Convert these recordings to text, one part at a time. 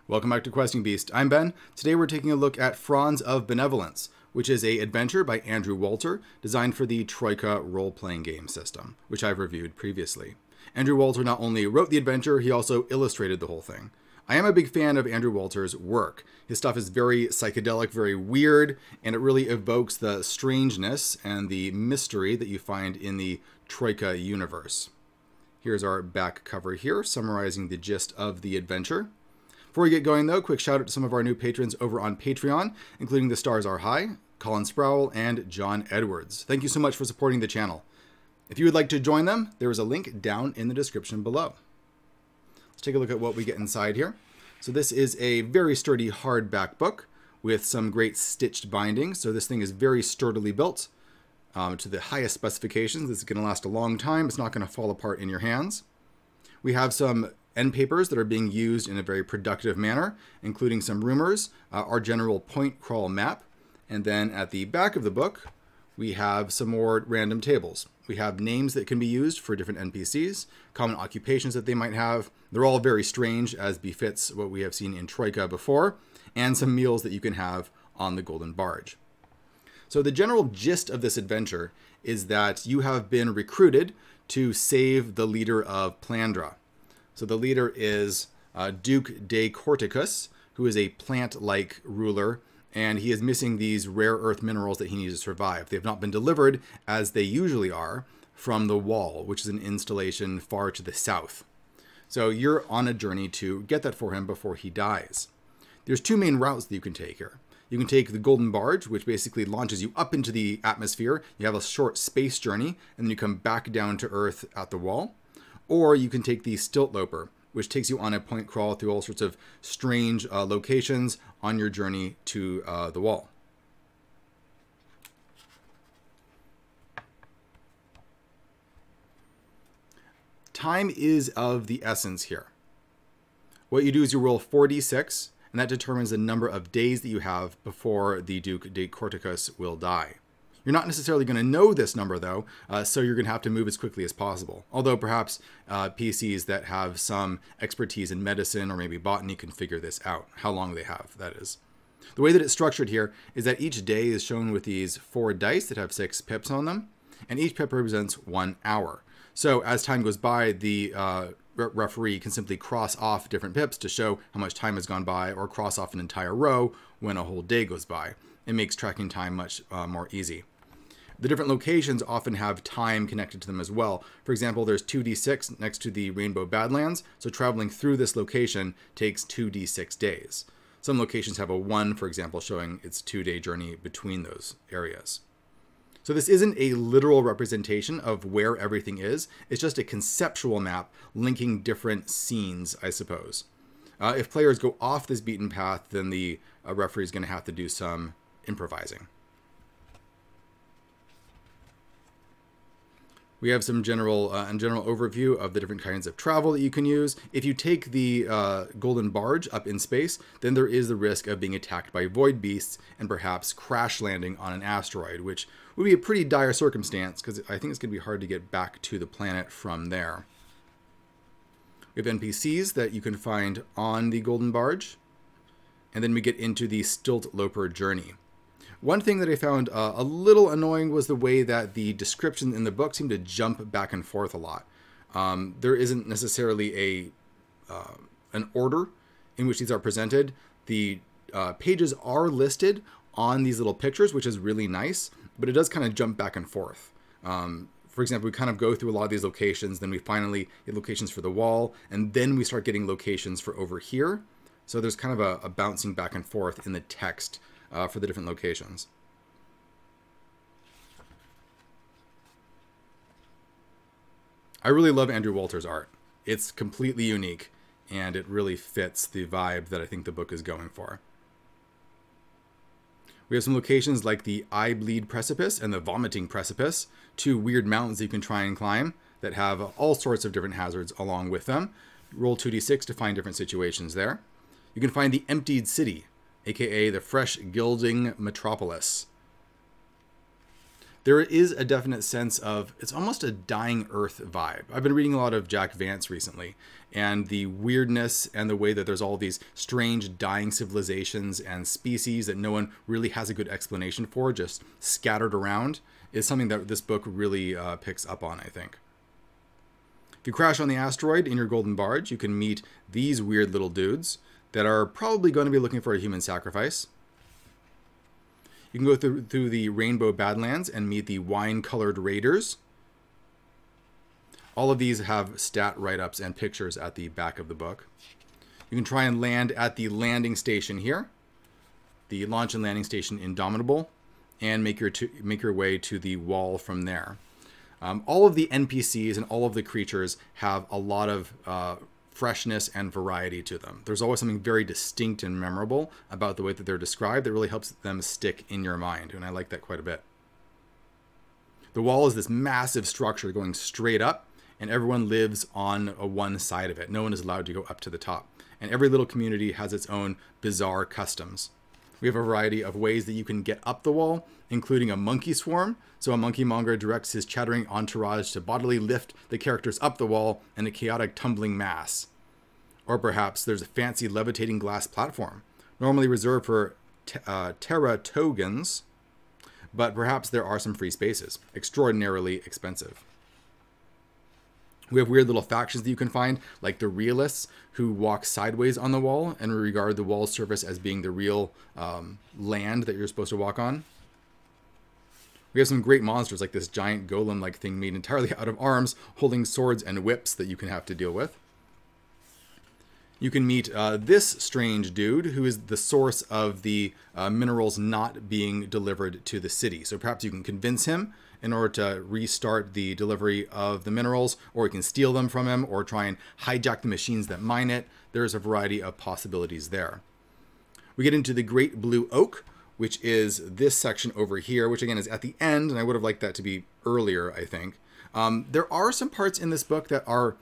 Welcome back to Questing Beast. I'm Ben. Today we're taking a look at Fronds of Benevolence, which is an adventure by Andrew Walter designed for the Troika role-playing game system, which I've reviewed previously. Andrew Walter not only wrote the adventure, he also illustrated the whole thing. I am a big fan of Andrew Walter's work. His stuff is very psychedelic, very weird, and it really evokes the strangeness and the mystery that you find in the Troika universe. Here's our back cover here, summarizing the gist of the adventure. Before we get going, though, quick shout out to some of our new patrons over on Patreon, including the Stars Are High, Colin Sproul, and John Edwards. Thank you so much for supporting the channel. If you would like to join them, there is a link down in the description below. Let's take a look at what we get inside here. So this is a very sturdy hardback book with some great stitched binding. So this thing is very sturdily built to the highest specifications. This is going to last a long time. It's not going to fall apart in your hands. We have some end papers that are being used in a very productive manner, including some rumors, our general point crawl map, and then at the back of the book, we have some more random tables. We have names that can be used for different NPCs, common occupations that they might have. They're all very strange, as befits what we have seen in Troika before, and some meals that you can have on the Golden Barge. So the general gist of this adventure is that you have been recruited to save the leader of Plandra. So the leader is Duke de Corticus, who is a plant-like ruler, and he is missing these rare earth minerals that he needs to survive. They have not been delivered, as they usually are, from the Wall, which is an installation far to the south. So you're on a journey to get that for him before he dies. There's two main routes that you can take here. You can take the Golden Barge, which basically launches you up into the atmosphere. You have a short space journey, and then you come back down to Earth at the Wall. Or you can take the Stilt Loper, which takes you on a point crawl through all sorts of strange locations on your journey to the Wall. Time is of the essence here. What you do is you roll 4d6, and that determines the number of days that you have before the Duke de Corticus will die. You're not necessarily going to know this number, though, so you're going to have to move as quickly as possible. Although perhaps PCs that have some expertise in medicine or maybe botany can figure this out, how long they have, that is. The way that it's structured here is that each day is shown with these 4 dice that have 6 pips on them, and each pip represents 1 hour. So as time goes by, the referee can simply cross off different pips to show how much time has gone by, or cross off an entire row when a whole day goes by. It makes tracking time much more easy. The different locations often have time connected to them as well. For example, there's 2d6 next to the Rainbow Badlands, so traveling through this location takes 2d6 days. Some locations have a 1, for example, showing its 2-day journey between those areas. So this isn't a literal representation of where everything is. It's just a conceptual map linking different scenes, I suppose. If players go off this beaten path, then the referee is going to have to do some improvising. We have some general overview of the different kinds of travel that you can use. If you take the Golden Barge up in space, then there is the risk of being attacked by void beasts and perhaps crash landing on an asteroid, which would be a pretty dire circumstance because I think it's going to be hard to get back to the planet from there. We have NPCs that you can find on the Golden Barge, and then we get into the Stilt Loper journey. One thing that I found a little annoying was the way that the description in the book seemed to jump back and forth a lot. There isn't necessarily an order in which these are presented. The pages are listed on these little pictures, which is really nice, but it does kind of jump back and forth. For example, we kind of go through a lot of these locations, then we finally get locations for the Wall, and then we start getting locations for over here. So there's kind of a bouncing back and forth in the text for the different locations. I really love Andrew Walter's art. It's completely unique, and it really fits the vibe that I think the book is going for. We have some locations like the Eye Bleed Precipice and the Vomiting Precipice, 2 weird mountains that you can try and climb that have all sorts of different hazards along with them. Roll 2d6 to find different situations there. You can find the Emptied City, aka the Fresh Gilding Metropolis. there is a definite sense of, it's almost a dying Earth vibe. I've been reading a lot of Jack Vance recently, and the weirdness and the way that there's all these strange dying civilizations and species that no one really has a good explanation for, just scattered around, is something that this book really picks up on, I think. If you crash on the asteroid in your golden barge, you can meet these weird little dudes that are probably going to be looking for a human sacrifice. You can go through the Rainbow Badlands and meet the wine-colored raiders. All of these have stat write-ups and pictures at the back of the book. You can try and land at the landing station here, the launch and landing station Indomitable, and make your way to the wall from there. All of the NPCs and all of the creatures have a lot of freshness and variety to them. There's always something very distinct and memorable about the way that they're described that really helps them stick in your mind, and I like that quite a bit. The wall is this massive structure going straight up, and everyone lives on one side of it. No one is allowed to go up to the top. And every little community has its own bizarre customs. We have a variety of ways that you can get up the wall, including a monkey swarm. So a monkey monger directs his chattering entourage to bodily lift the characters up the wall in a chaotic tumbling mass. Or perhaps there's a fancy levitating glass platform, normally reserved for Teratogans, but perhaps there are some free spaces, extraordinarily expensive. We have weird little factions that you can find, like the realists, who walk sideways on the wall and regard the wall's surface as being the real land that you're supposed to walk on. We have some great monsters, like this giant golem-like thing made entirely out of arms, holding swords and whips that you can have to deal with. You can meet this strange dude, who is the source of the minerals not being delivered to the city. So perhaps you can convince him in order to restart the delivery of the minerals, or you can steal them from him, or try and hijack the machines that mine it. There's a variety of possibilities there. We get into the Great Blue Oak, which is this section over here, which again is at the end, and I would have liked that to be earlier, I think. There are some parts in this book that are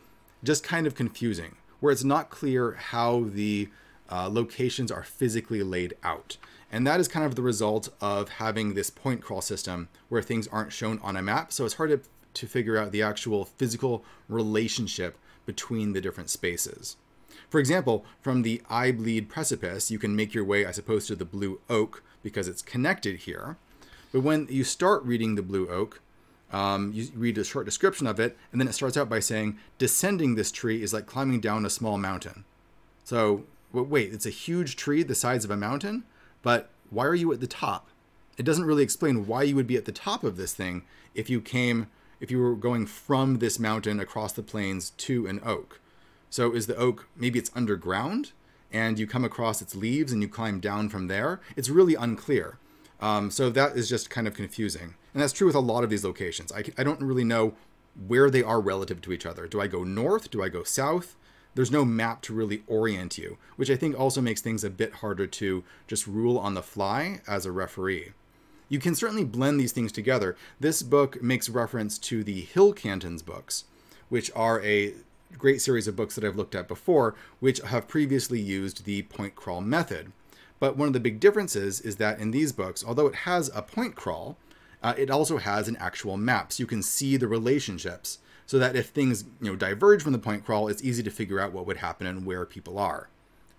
just kind of confusing, where it's not clear how the locations are physically laid out. And that is kind of the result of having this point crawl system where things aren't shown on a map. So it's hard to figure out the actual physical relationship between the different spaces. For example, from the Eye Bleed Precipice, you can make your way, I suppose, to the Blue Oak because it's connected here. But when you start reading the Blue Oak, you read a short description of it, and then it starts out by saying, descending this tree is like climbing down a small mountain. So, wait, it's a huge tree the size of a mountain? But why are you at the top? It doesn't really explain why you would be at the top of this thing if you were going from this mountain across the plains to an oak. So is the oak, maybe it's underground and you come across its leaves and you climb down from there? It's really unclear. So that is just kind of confusing. And that's true with a lot of these locations. I don't really know where they are relative to each other. Do I go north? Do I go south? There's no map to really orient you, which I think also makes things a bit harder to just rule on the fly as a referee. You can certainly blend these things together. This book makes reference to the Hill Cantons books, which are a great series of books that I've looked at before, which have previously used the point crawl method. But one of the big differences is that in these books, although it has a point crawl, it also has an actual map, so you can see the relationships, so that if things diverge from the point crawl, it's easy to figure out what would happen and where people are.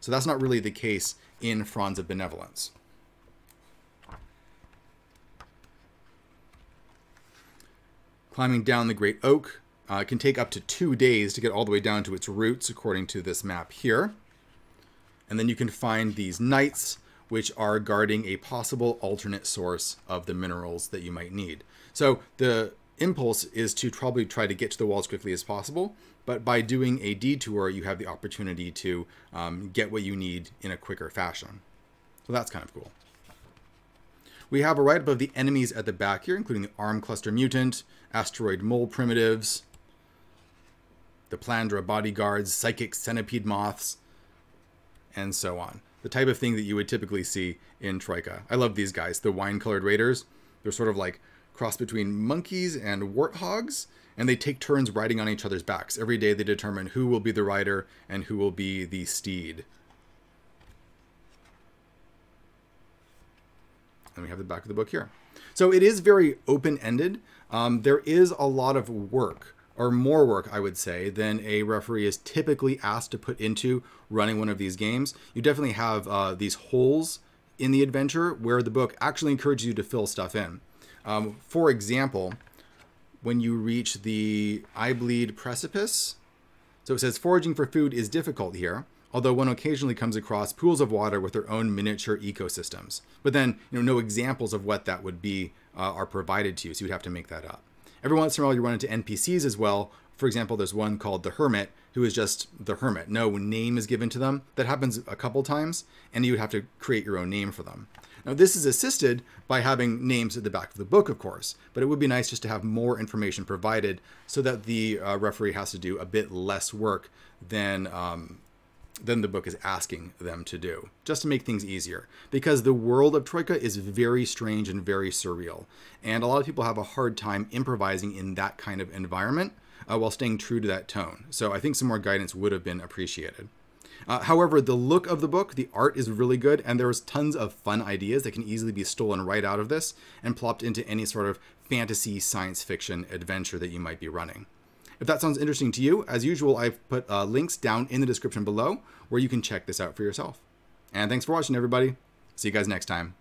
So that's not really the case in Fronds of Benevolence. Climbing down the Great Oak can take up to 2 days to get all the way down to its roots, according to this map here. And then you can find these knights, which are guarding a possible alternate source of the minerals that you might need. So the impulse is to probably try to get to the wall as quickly as possible, but by doing a detour, you have the opportunity to get what you need in a quicker fashion. So that's kind of cool. We have a write-up of the enemies at the back here, including the Arm Cluster Mutant, Asteroid Mole Primitives, the Plandra Bodyguards, Psychic Centipede Moths, and so on. The type of thing that you would typically see in Troika. I love these guys, the wine-colored raiders. They're sort of like cross between monkeys and warthogs, and they take turns riding on each other's backs. Every day they determine who will be the rider and who will be the steed. And we have the back of the book here. So it is very open-ended. There is a lot of work, or more work, I would say, than a referee is typically asked to put into running one of these games. You definitely have these holes in the adventure where the book actually encourages you to fill stuff in. For example, when you reach the I Bleed precipice, so it says foraging for food is difficult here, although one occasionally comes across pools of water with their own miniature ecosystems. But then, no examples of what that would be are provided to you, so you'd have to make that up. Every once in a while, you run into NPCs as well. For example, there's one called the Hermit, who is just the Hermit. No name is given to them. That happens a couple times, and you would have to create your own name for them. Now, this is assisted by having names at the back of the book, of course, but it would be nice just to have more information provided so that the referee has to do a bit less work than the book is asking them to do, just to make things easier. Because the world of Troika is very strange and very surreal, and a lot of people have a hard time improvising in that kind of environment while staying true to that tone. So I think some more guidance would have been appreciated. However, the look of the book, the art is really good, and there's tons of fun ideas that can easily be stolen right out of this and plopped into any sort of fantasy science fiction adventure that you might be running. If that sounds interesting to you, as usual, I've put links down in the description below where you can check this out for yourself. And thanks for watching, everybody. See you guys next time.